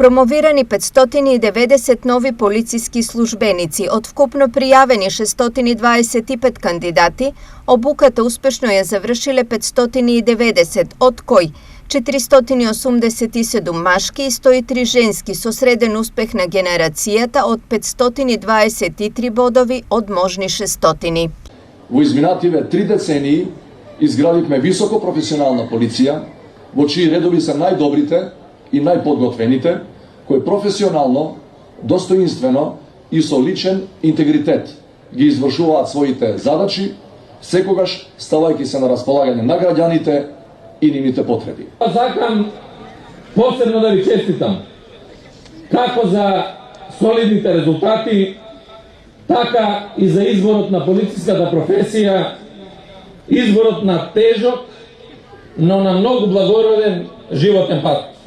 Промовирани 590 нови полициски службеници, од вкупно пријавени 625 кандидати, обуката успешно ја завршиле 590, од кои 487 машки и 103 женски, со среден успех на генерацијата од 523 бодови од можни 600. Во изминативе 3 децении изградивме високо професионална полиција, во чии редови се најдобрите и најподготвените, кои професионално, достоинствено и со личен интегритет ги извршуваат своите задачи, секогаш ставајќи се на располагање на граѓаните и нивните потреби. Сакам посебно да ви честитам како за солидните резултати, така и за изборот на полициската професија, изборот на тежок, но на многу благороден животен пат.